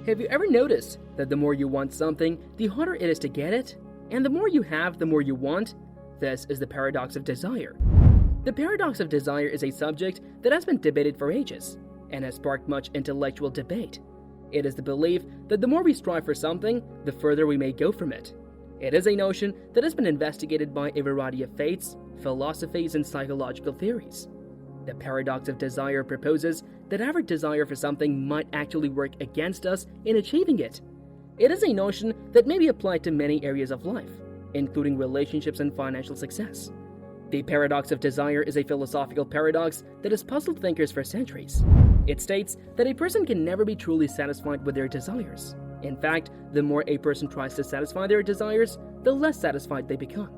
Have you ever noticed that the more you want something, the harder it is to get it? And the more you have, the more you want? This is the paradox of desire. The paradox of desire is a subject that has been debated for ages and has sparked much intellectual debate. It is the belief that the more we strive for something, the further we may go from it. It is a notion that has been investigated by a variety of faiths, philosophies, and psychological theories. The paradox of desire proposes that our desire for something might actually work against us in achieving it. It is a notion that may be applied to many areas of life, including relationships and financial success. The paradox of desire is a philosophical paradox that has puzzled thinkers for centuries. It states that a person can never be truly satisfied with their desires. In fact, the more a person tries to satisfy their desires, the less satisfied they become.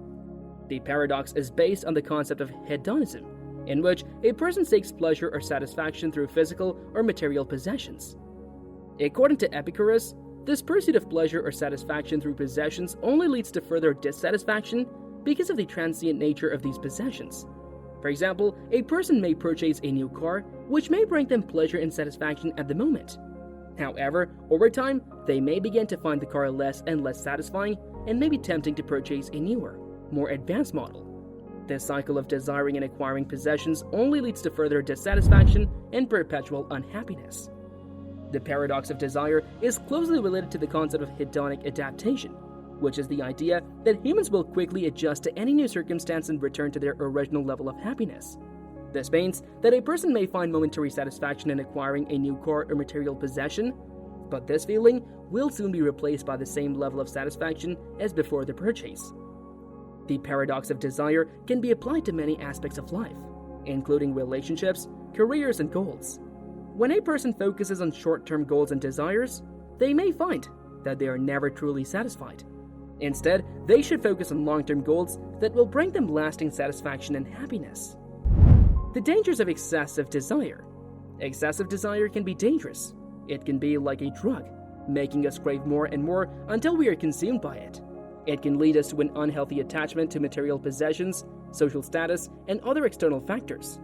The paradox is based on the concept of hedonism, in which a person seeks pleasure or satisfaction through physical or material possessions. According to Epicurus, this pursuit of pleasure or satisfaction through possessions only leads to further dissatisfaction because of the transient nature of these possessions. For example, a person may purchase a new car, which may bring them pleasure and satisfaction at the moment. However, over time, they may begin to find the car less and less satisfying and may be tempting to purchase a newer, more advanced model. This cycle of desiring and acquiring possessions only leads to further dissatisfaction and perpetual unhappiness. The paradox of desire is closely related to the concept of hedonic adaptation, which is the idea that humans will quickly adjust to any new circumstance and return to their original level of happiness. This means that a person may find momentary satisfaction in acquiring a new car or material possession, but this feeling will soon be replaced by the same level of satisfaction as before the purchase. The paradox of desire can be applied to many aspects of life, including relationships, careers, and goals. When a person focuses on short-term goals and desires, they may find that they are never truly satisfied. Instead, they should focus on long-term goals that will bring them lasting satisfaction and happiness. The dangers of excessive desire. Excessive desire can be dangerous. It can be like a drug, making us crave more and more until we are consumed by it. It can lead us to an unhealthy attachment to material possessions, social status, and other external factors.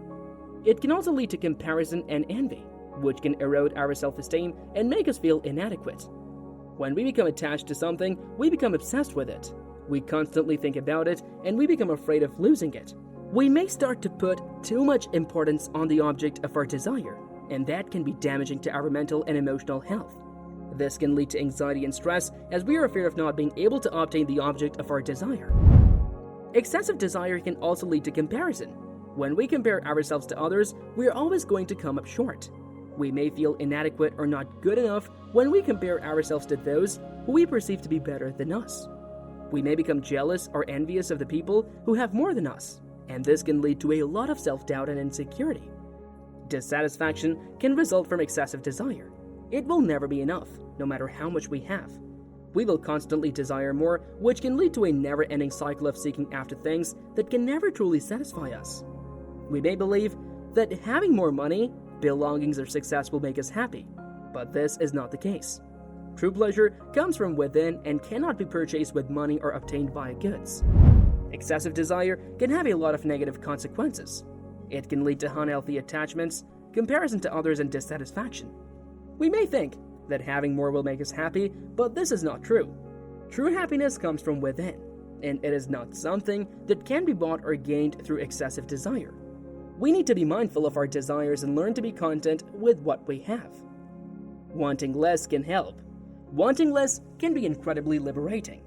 It can also lead to comparison and envy, which can erode our self-esteem and make us feel inadequate. When we become attached to something, we become obsessed with it. We constantly think about it, and we become afraid of losing it. We may start to put too much importance on the object of our desire, and that can be damaging to our mental and emotional health. This can lead to anxiety and stress as we are afraid of not being able to obtain the object of our desire. Excessive desire can also lead to comparison. When we compare ourselves to others, we are always going to come up short. We may feel inadequate or not good enough when we compare ourselves to those who we perceive to be better than us. We may become jealous or envious of the people who have more than us, and this can lead to a lot of self-doubt and insecurity. Dissatisfaction can result from excessive desire. It will never be enough, no matter how much we have. We will constantly desire more, which can lead to a never-ending cycle of seeking after things that can never truly satisfy us. We may believe that having more money, belongings, or success will make us happy, but this is not the case. True pleasure comes from within and cannot be purchased with money or obtained via goods. Excessive desire can have a lot of negative consequences. It can lead to unhealthy attachments, comparison to others, and dissatisfaction. We may think that having more will make us happy, but this is not true. True happiness comes from within, and it is not something that can be bought or gained through excessive desire. We need to be mindful of our desires and learn to be content with what we have. Wanting less can help. Wanting less can be incredibly liberating.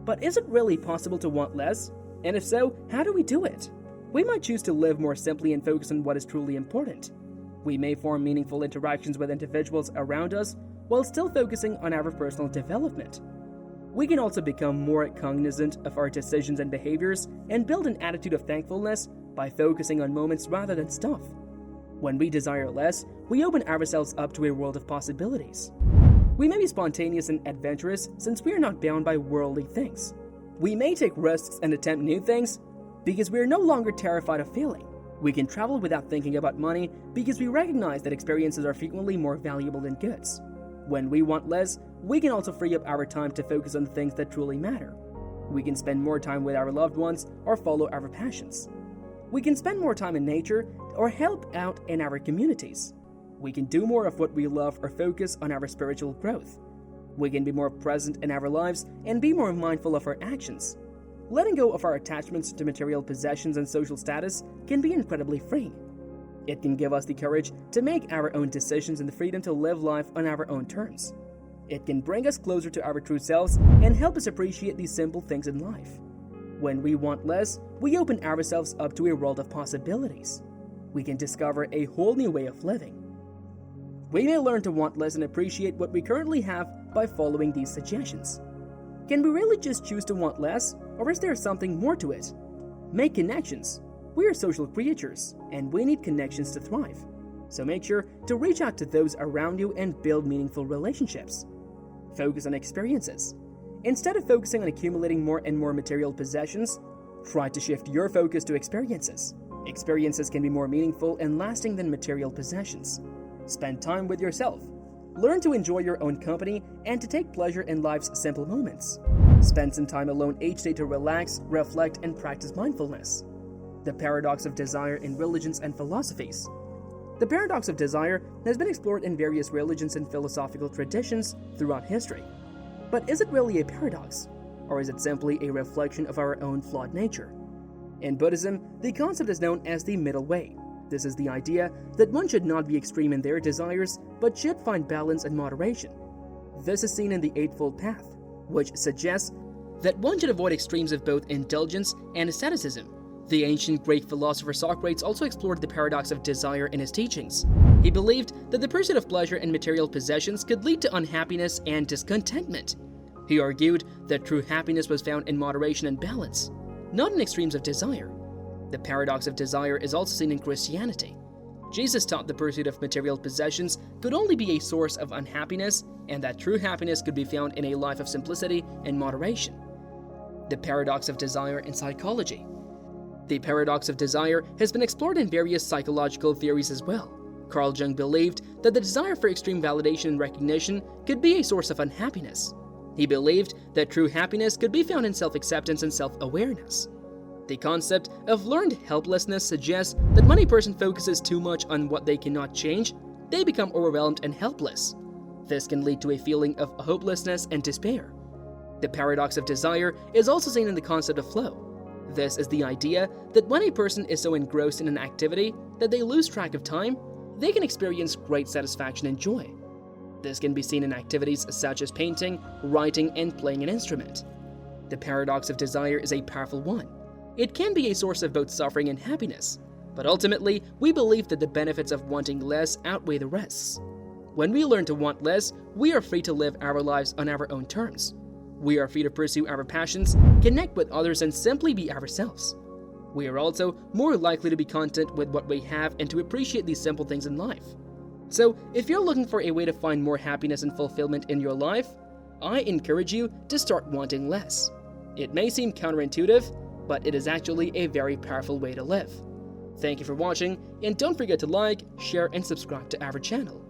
But is it really possible to want less? And if so, how do we do it? We might choose to live more simply and focus on what is truly important. We may form meaningful interactions with individuals around us while still focusing on our personal development. We can also become more cognizant of our decisions and behaviors and build an attitude of thankfulness by focusing on moments rather than stuff. When we desire less, we open ourselves up to a world of possibilities. We may be spontaneous and adventurous since we are not bound by worldly things. We may take risks and attempt new things because we are no longer terrified of failing. We can travel without thinking about money because we recognize that experiences are frequently more valuable than goods. When we want less, we can also free up our time to focus on the things that truly matter. We can spend more time with our loved ones or follow our passions. We can spend more time in nature or help out in our communities. We can do more of what we love or focus on our spiritual growth. We can be more present in our lives and be more mindful of our actions. Letting go of our attachments to material possessions and social status can be incredibly freeing. It can give us the courage to make our own decisions and the freedom to live life on our own terms. It can bring us closer to our true selves and help us appreciate these simple things in life. When we want less, we open ourselves up to a world of possibilities. We can discover a whole new way of living. We may learn to want less and appreciate what we currently have by following these suggestions. Can we really just choose to want less, or is there something more to it? Make connections. We are social creatures, and we need connections to thrive. So make sure to reach out to those around you and build meaningful relationships. Focus on experiences. Instead of focusing on accumulating more and more material possessions, try to shift your focus to experiences. Experiences can be more meaningful and lasting than material possessions. Spend time with yourself. Learn to enjoy your own company and to take pleasure in life's simple moments. Spend some time alone each day to relax, reflect, and practice mindfulness. The paradox of desire in religions and philosophies. The paradox of desire has been explored in various religions and philosophical traditions throughout history. But is it really a paradox? Or is it simply a reflection of our own flawed nature? In Buddhism, the concept is known as the middle way. This is the idea that one should not be extreme in their desires, but should find balance and moderation. This is seen in the Eightfold Path, which suggests that one should avoid extremes of both indulgence and asceticism. The ancient Greek philosopher Socrates also explored the paradox of desire in his teachings. He believed that the pursuit of pleasure and material possessions could lead to unhappiness and discontentment. He argued that true happiness was found in moderation and balance, not in extremes of desire. The paradox of desire is also seen in Christianity. Jesus taught the pursuit of material possessions could only be a source of unhappiness, and that true happiness could be found in a life of simplicity and moderation. The paradox of desire in psychology. The paradox of desire has been explored in various psychological theories as well. Carl Jung believed that the desire for extreme validation and recognition could be a source of unhappiness. He believed that true happiness could be found in self-acceptance and self-awareness. The concept of learned helplessness suggests that when a person focuses too much on what they cannot change, they become overwhelmed and helpless. This can lead to a feeling of hopelessness and despair. The paradox of desire is also seen in the concept of flow. This is the idea that when a person is so engrossed in an activity that they lose track of time, they can experience great satisfaction and joy. This can be seen in activities such as painting, writing, and playing an instrument. The paradox of desire is a powerful one. It can be a source of both suffering and happiness, but ultimately, we believe that the benefits of wanting less outweigh the risks. When we learn to want less, we are free to live our lives on our own terms. We are free to pursue our passions, connect with others, and simply be ourselves. We are also more likely to be content with what we have and to appreciate these simple things in life. So, if you're looking for a way to find more happiness and fulfillment in your life, I encourage you to start wanting less. It may seem counterintuitive, but it is actually a very powerful way to live. Thank you for watching, and don't forget to like, share, and subscribe to our channel.